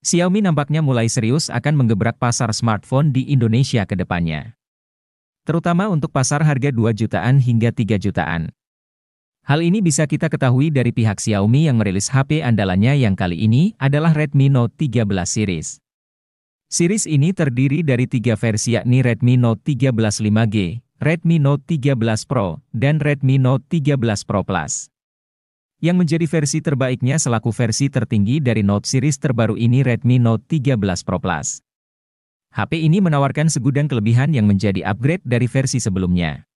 Xiaomi nampaknya mulai serius akan menggebrak pasar smartphone di Indonesia ke depannya. Terutama untuk pasar harga 2 jutaan hingga 3 jutaan. Hal ini bisa kita ketahui dari pihak Xiaomi yang merilis HP andalannya yang kali ini adalah Redmi Note 13 series. Series ini terdiri dari 3 versi yakni Redmi Note 13 5G, Redmi Note 13 Pro, dan Redmi Note 13 Pro Plus. Yang menjadi versi terbaiknya selaku versi tertinggi dari Note series terbaru ini Redmi Note 13 Pro Plus. HP ini menawarkan segudang kelebihan yang menjadi upgrade dari versi sebelumnya.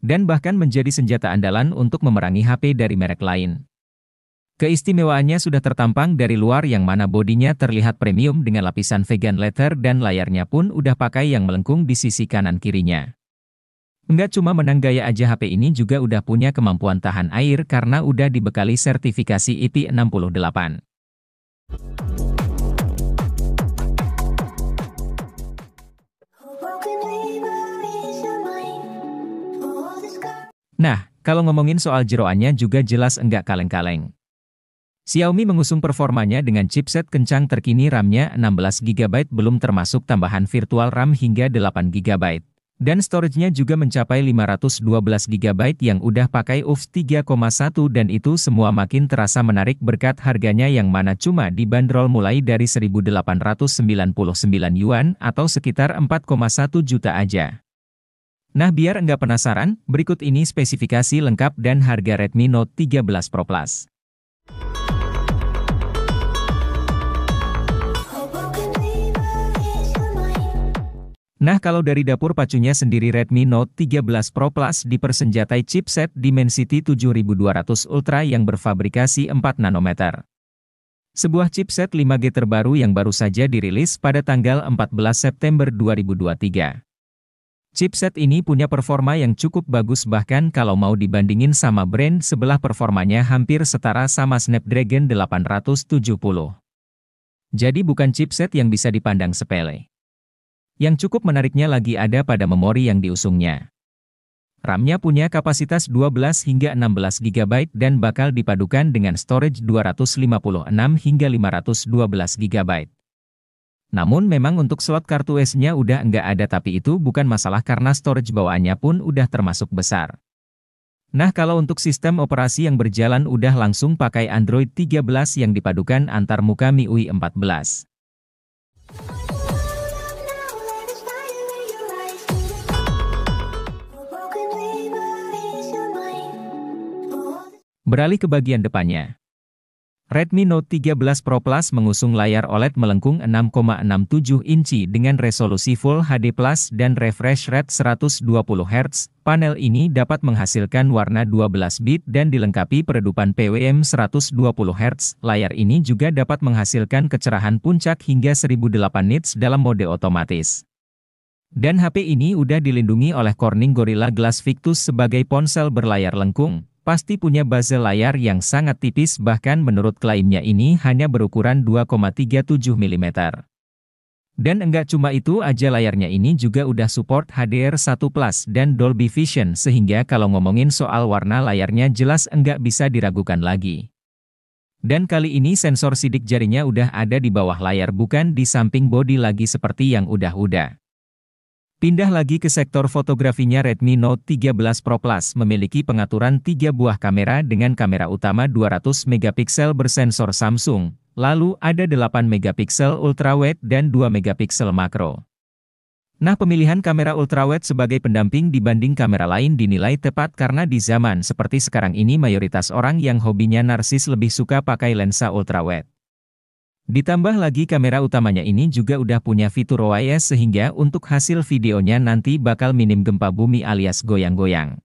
Dan bahkan menjadi senjata andalan untuk memerangi HP dari merek lain. Keistimewaannya sudah tertampang dari luar yang mana bodinya terlihat premium dengan lapisan vegan leather dan layarnya pun udah pakai yang melengkung di sisi kanan kirinya. Nggak cuma menang gaya aja, HP ini juga udah punya kemampuan tahan air karena udah dibekali sertifikasi IP68. Nah, kalau ngomongin soal jeroannya juga jelas enggak kaleng-kaleng. Xiaomi mengusung performanya dengan chipset kencang terkini, RAM-nya 16 GB belum termasuk tambahan virtual RAM hingga 8 GB. Dan storage-nya juga mencapai 512 GB yang udah pakai UFS 3,1 dan itu semua makin terasa menarik berkat harganya yang mana cuma dibanderol mulai dari 1.899 yuan atau sekitar 4,1 juta aja. Nah, biar enggak penasaran, berikut ini spesifikasi lengkap dan harga Redmi Note 13 Pro Plus. Nah, kalau dari dapur pacunya sendiri Redmi Note 13 Pro Plus dipersenjatai chipset Dimensity 7200 Ultra yang berfabrikasi 4 nanometer. Sebuah chipset 5G terbaru yang baru saja dirilis pada tanggal 14 September 2023. Chipset ini punya performa yang cukup bagus, bahkan kalau mau dibandingin sama brand sebelah performanya hampir setara sama Snapdragon 870. Jadi bukan chipset yang bisa dipandang sepele. Yang cukup menariknya lagi ada pada memori yang diusungnya. RAM-nya punya kapasitas 12 hingga 16 GB dan bakal dipadukan dengan storage 256 hingga 512 GB. Namun memang untuk slot kartu SD-nya udah enggak ada, tapi itu bukan masalah karena storage bawaannya pun udah termasuk besar. Nah, kalau untuk sistem operasi yang berjalan udah langsung pakai Android 13 yang dipadukan antar muka MIUI 14. Beralih ke bagian depannya. Redmi Note 13 Pro Plus mengusung layar OLED melengkung 6,67 inci dengan resolusi Full HD Plus dan refresh rate 120 Hz. Panel ini dapat menghasilkan warna 12 bit dan dilengkapi peredupan PWM 120 Hz. Layar ini juga dapat menghasilkan kecerahan puncak hingga 1008 nits dalam mode otomatis. Dan HP ini udah dilindungi oleh Corning Gorilla Glass Victus sebagai ponsel berlayar lengkung. Pasti punya bezel layar yang sangat tipis, bahkan menurut klaimnya ini hanya berukuran 2,37 mm. Dan enggak cuma itu aja, layarnya ini juga udah support HDR1 Plus dan Dolby Vision sehingga kalau ngomongin soal warna layarnya jelas enggak bisa diragukan lagi. Dan kali ini sensor sidik jarinya udah ada di bawah layar bukan di samping bodi lagi seperti yang udah. Pindah lagi ke sektor fotografinya, Redmi Note 13 Pro Plus memiliki pengaturan 3 buah kamera dengan kamera utama 200 megapiksel bersensor Samsung, lalu ada 8 megapiksel ultrawide dan 2 megapiksel makro. Nah, pemilihan kamera ultrawide sebagai pendamping dibanding kamera lain dinilai tepat karena di zaman seperti sekarang ini mayoritas orang yang hobinya narsis lebih suka pakai lensa ultrawide. Ditambah lagi kamera utamanya ini juga udah punya fitur OIS sehingga untuk hasil videonya nanti bakal minim gempa bumi alias goyang-goyang.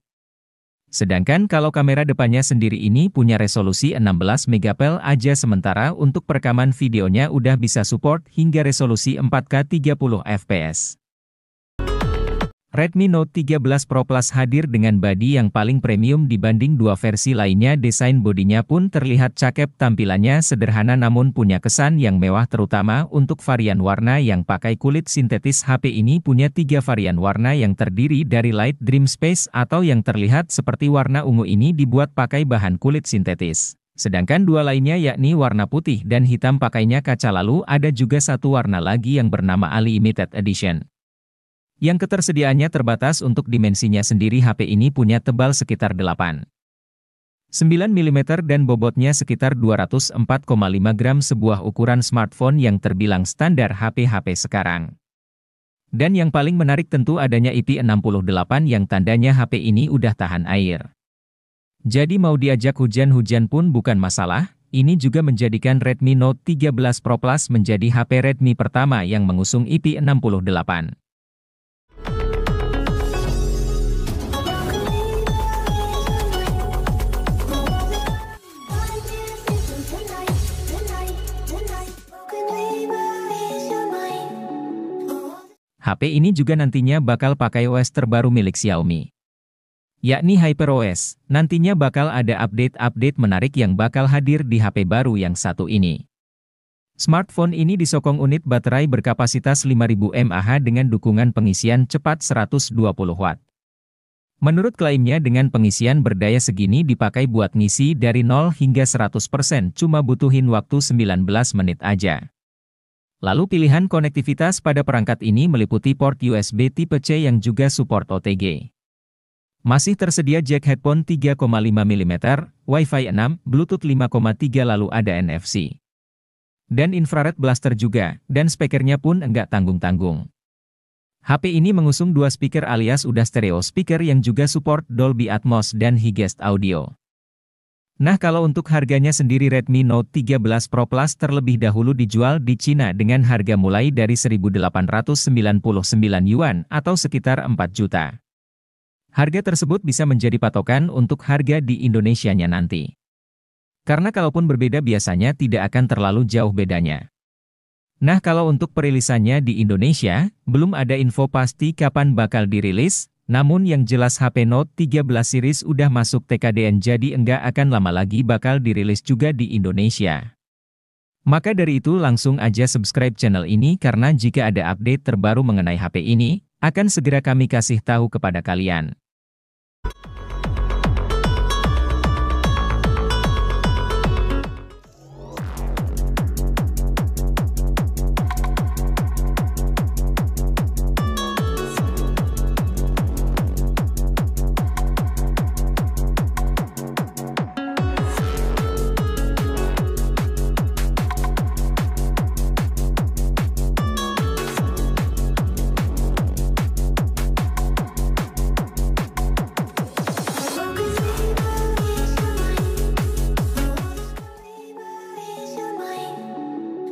Sedangkan kalau kamera depannya sendiri ini punya resolusi 16 megapiksel aja, sementara untuk perekaman videonya udah bisa support hingga resolusi 4K 30 fps. Redmi Note 13 Pro Plus hadir dengan bodi yang paling premium dibanding dua versi lainnya. Desain bodinya pun terlihat cakep, tampilannya sederhana namun punya kesan yang mewah terutama untuk varian warna yang pakai kulit sintetis. HP ini punya 3 varian warna yang terdiri dari Light Dream Space atau yang terlihat seperti warna ungu ini dibuat pakai bahan kulit sintetis. Sedangkan dua lainnya yakni warna putih dan hitam pakainya kaca, lalu ada juga satu warna lagi yang bernama Ali Limited Edition. Yang ketersediaannya terbatas. Untuk dimensinya sendiri HP ini punya tebal sekitar 8,9 mm dan bobotnya sekitar 204,5 gram, sebuah ukuran smartphone yang terbilang standar HP-HP sekarang. Dan yang paling menarik tentu adanya IP68 yang tandanya HP ini udah tahan air. Jadi mau diajak hujan-hujan pun bukan masalah. Ini juga menjadikan Redmi Note 13 Pro Plus menjadi HP Redmi pertama yang mengusung IP68. HP ini juga nantinya bakal pakai OS terbaru milik Xiaomi, yakni HyperOS. Nantinya bakal ada update-update menarik yang bakal hadir di HP baru yang satu ini. Smartphone ini disokong unit baterai berkapasitas 5000 mAh dengan dukungan pengisian cepat 120 Watt. Menurut klaimnya dengan pengisian berdaya segini dipakai buat ngisi dari 0 hingga 100% cuma butuhin waktu 19 menit aja. Lalu pilihan konektivitas pada perangkat ini meliputi port USB tipe C yang juga support OTG. Masih tersedia jack headphone 3,5 mm, Wi-Fi 6, Bluetooth 5,3, lalu ada NFC. Dan infrared blaster juga, dan speakernya pun enggak tanggung-tanggung. HP ini mengusung dua speaker alias udah stereo speaker yang juga support Dolby Atmos dan Higest Audio. Nah, kalau untuk harganya sendiri Redmi Note 13 Pro Plus terlebih dahulu dijual di Cina dengan harga mulai dari 1.899 Yuan atau sekitar 4 juta. Harga tersebut bisa menjadi patokan untuk harga di Indonesianya nanti. Karena kalaupun berbeda biasanya tidak akan terlalu jauh bedanya. Nah, kalau untuk perilisannya di Indonesia, belum ada info pasti kapan bakal dirilis. Namun yang jelas HP Note 13 series udah masuk TKDN, jadi enggak akan lama lagi bakal dirilis juga di Indonesia. Maka dari itu langsung aja subscribe channel ini karena jika ada update terbaru mengenai HP ini, akan segera kami kasih tahu kepada kalian.